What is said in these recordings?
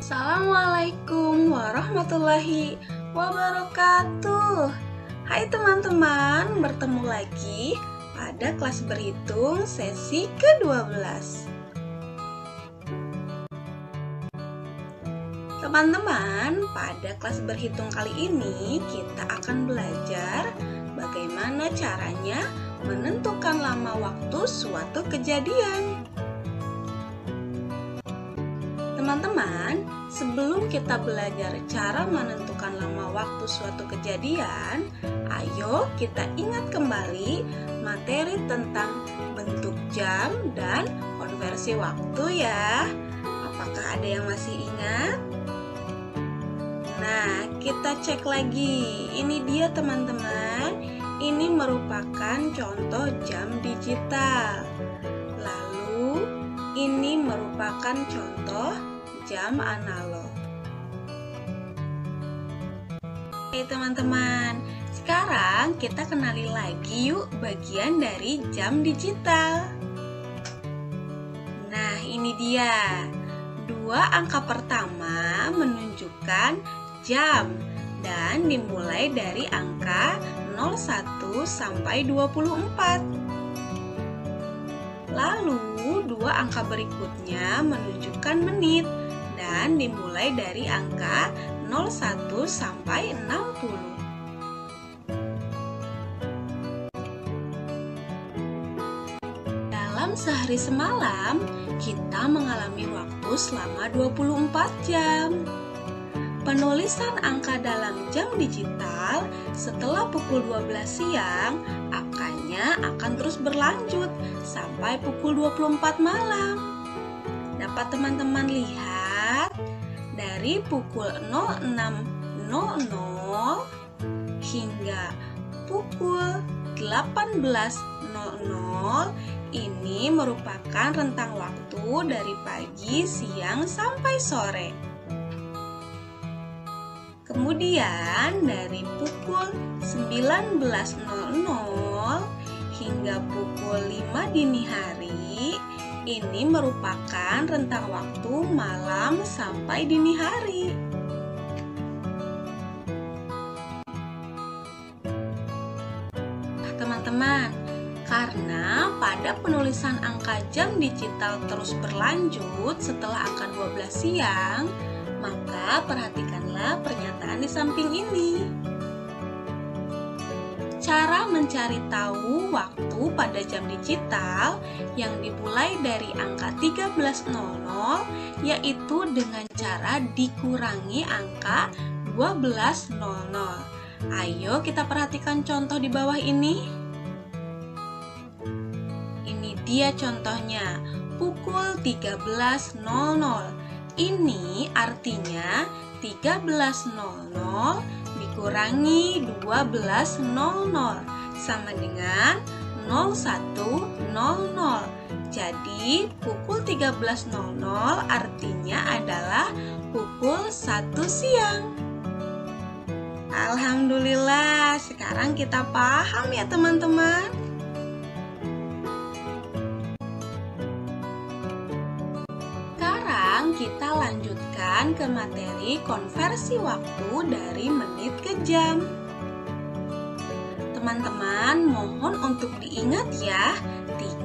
Assalamualaikum warahmatullahi wabarakatuh. Hai teman-teman, bertemu lagi pada kelas berhitung sesi ke-12. Teman-teman, pada kelas berhitung kali ini kita akan belajar bagaimana caranya menentukan lama waktu suatu kejadian. Teman-teman, sebelum kita belajar cara menentukan lama waktu suatu kejadian, ayo kita ingat kembali materi tentang bentuk jam dan konversi waktu ya. Apakah ada yang masih ingat? Nah, kita cek lagi. Ini dia teman-teman. Ini merupakan contoh jam digital. Lalu, ini merupakan contoh jam analog. Oke teman-teman, sekarang kita kenali lagi yuk bagian dari jam digital. Nah, ini dia. Dua angka pertama menunjukkan jam dan dimulai dari angka 01 sampai 24. Lalu, dua angka berikutnya menunjukkan menit dan dimulai dari angka 01 sampai 60. Dalam sehari semalam, kita mengalami waktu selama 24 jam. Penulisan angka dalam jam digital setelah pukul 12 siang angkanya akan terus berlanjut sampai pukul 24 malam. Dapat teman-teman lihat dari pukul 06.00 hingga pukul 18.00 ini merupakan rentang waktu dari pagi, siang, sampai sore. Kemudian dari pukul 19.00 hingga pukul 5 dini hari, ini merupakan rentang waktu malam sampai dini hari. Teman-teman, karena pada penulisan angka jam digital terus berlanjut setelah angka 12 siang, maka perhatikanlah pernyataan di samping ini. Cara mencari tahu waktu pada jam digital yang dimulai dari angka 13.00 yaitu dengan cara dikurangi angka 12.00. Ayo kita perhatikan contoh di bawah ini. Ini dia contohnya, pukul 13.00. Ini artinya 13.00 dikurangi 12.00 sama dengan 01.00. Jadi pukul 13.00 artinya adalah pukul 1 siang. Alhamdulillah, sekarang kita paham ya teman-teman. Kita lanjutkan ke materi konversi waktu dari menit ke jam. Teman-teman, mohon untuk diingat ya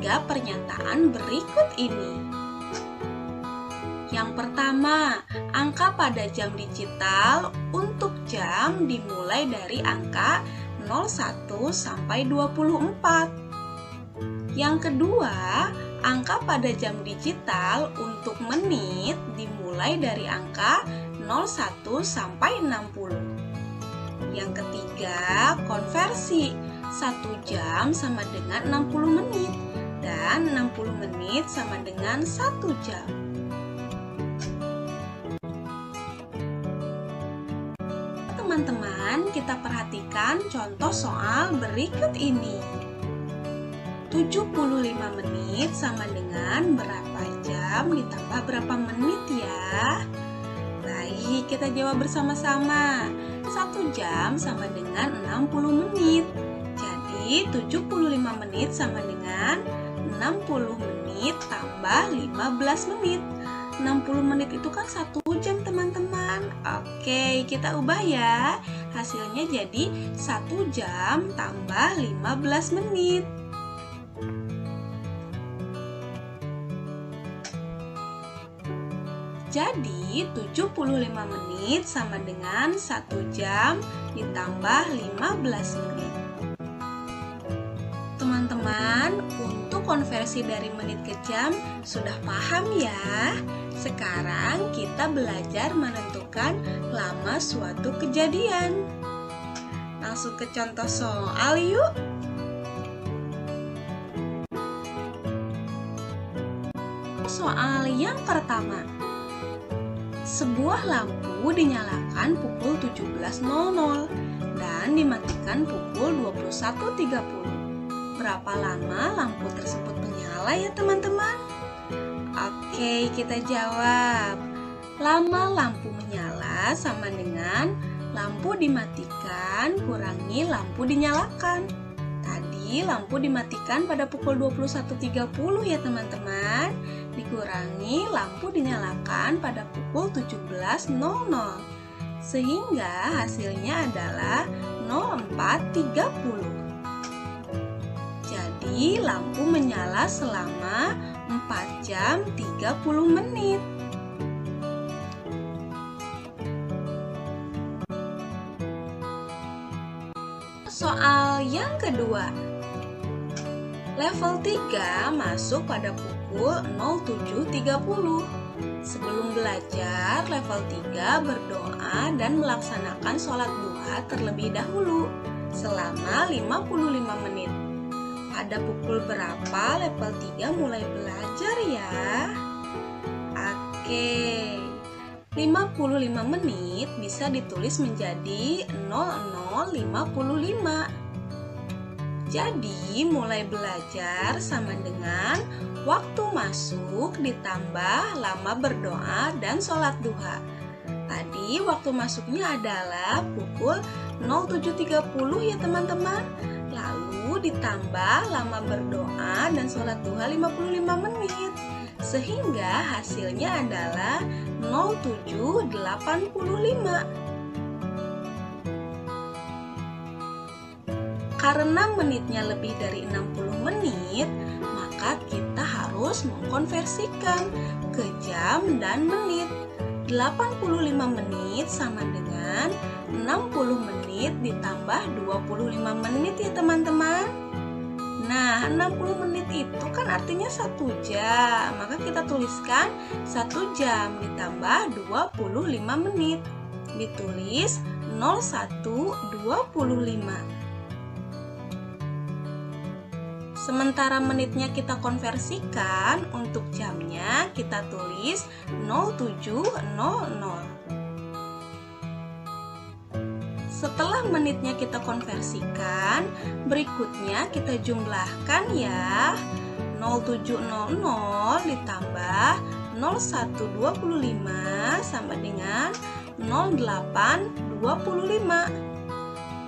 3 pernyataan berikut ini. Yang pertama, angka pada jam digital untuk jam dimulai dari angka 01 sampai 24. Yang kedua, angka pada jam digital untuk menit dimulai dari angka 01 sampai 60. Yang ketiga, konversi 1 jam sama dengan 60 menit dan 60 menit sama dengan 1 jam. Teman-teman, kita perhatikan contoh soal berikut ini. 75 menit sama dengan berapa jam ditambah berapa menit ya? Baik, kita jawab bersama-sama. 1 jam sama dengan 60 menit. Jadi 75 menit sama dengan 60 menit tambah 15 menit. 60 menit itu kan 1 jam teman-teman. Oke, kita ubah ya. Hasilnya jadi 1 jam tambah 15 menit. Jadi 75 menit sama dengan 1 jam ditambah 15 menit. Teman-teman, untuk konversi dari menit ke jam sudah paham ya? Sekarang kita belajar menentukan lama suatu kejadian. Langsung ke contoh soal yuk. Soal yang pertama. Sebuah lampu dinyalakan pukul 17.00 dan dimatikan pukul 21.30. Berapa lama lampu tersebut menyala ya teman-teman? Oke, kita jawab. Lama lampu menyala sama dengan lampu dimatikan kurangi lampu dinyalakan. Tadi lampu dimatikan pada pukul 21.30 ya teman-teman. Dikurangi lampu dinyalakan pada pukul 17.00. Sehingga hasilnya adalah 04.30. Jadi lampu menyala selama 4 jam 30 menit. Soal yang kedua. Level 3 masuk pada pukul 07.30. Sebelum belajar, level 3 berdoa dan melaksanakan sholat duha terlebih dahulu selama 55 menit. Pada pukul berapa level 3 mulai belajar ya? Oke, 55 menit bisa ditulis menjadi 00.55. Jadi mulai belajar sama dengan waktu masuk ditambah lama berdoa dan sholat duha. Tadi waktu masuknya adalah pukul 07.30 ya teman-teman. Lalu ditambah lama berdoa dan sholat duha 55 menit. Sehingga hasilnya adalah 07.85. Karena menitnya lebih dari 60 menit, maka kita harus mengkonversikan ke jam dan menit. 85 menit sama dengan 60 menit ditambah 25 menit ya teman-teman. Nah, 60 menit itu kan artinya 1 jam. Maka kita tuliskan 1 jam ditambah 25 menit. Ditulis 01.25. Sementara menitnya kita konversikan, untuk jamnya kita tulis 07.00. Setelah menitnya kita konversikan, berikutnya kita jumlahkan ya. 07.00 ditambah 01.25 sama dengan 08.25.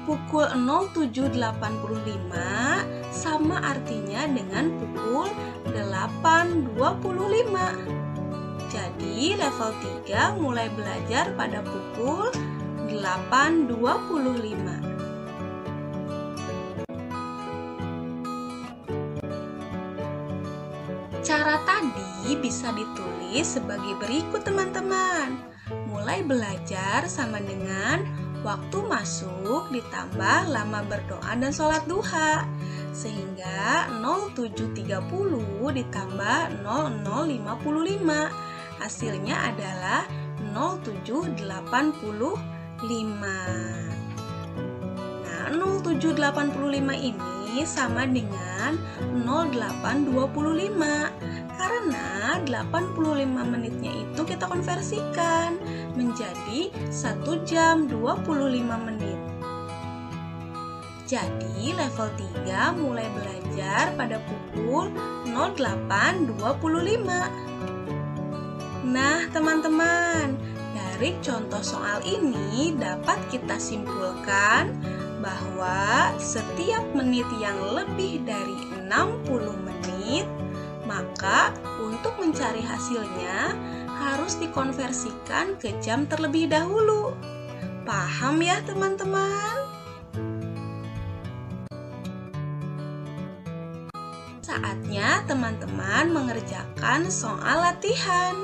Pukul 07.85 sama artinya dengan pukul 8.25. Jadi level 3 mulai belajar pada pukul 8.25. Cara tadi bisa ditulis sebagai berikut teman-teman. Mulai belajar sama dengan waktu masuk ditambah lama berdoa dan sholat duha. Sehingga 07.30 ditambah 00.55. Hasilnya adalah 07.85. Nah, 07.85 ini sama dengan 08.25. Karena 85 menitnya itu kita konversikan menjadi 1 jam 25 menit. Jadi level 3 mulai belajar pada pukul 08.25. Nah teman-teman, dari contoh soal ini dapat kita simpulkan bahwa setiap menit yang lebih dari 60 menit, maka untuk mencari hasilnya harus dikonversikan ke jam terlebih dahulu. Paham ya teman-teman? Saatnya teman-teman mengerjakan soal latihan.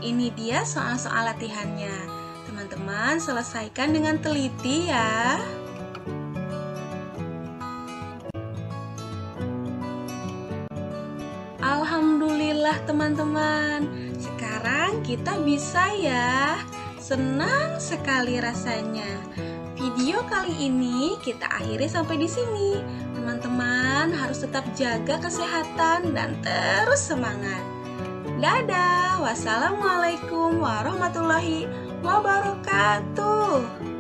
Ini dia soal-soal latihannya. Teman-teman selesaikan dengan teliti ya. Alhamdulillah teman-teman, sekarang kita bisa ya. Senang sekali rasanya. Video kali ini kita akhiri sampai di sini. Teman-teman harus tetap jaga kesehatan dan terus semangat. Dadah, wassalamualaikum warahmatullahi wabarakatuh.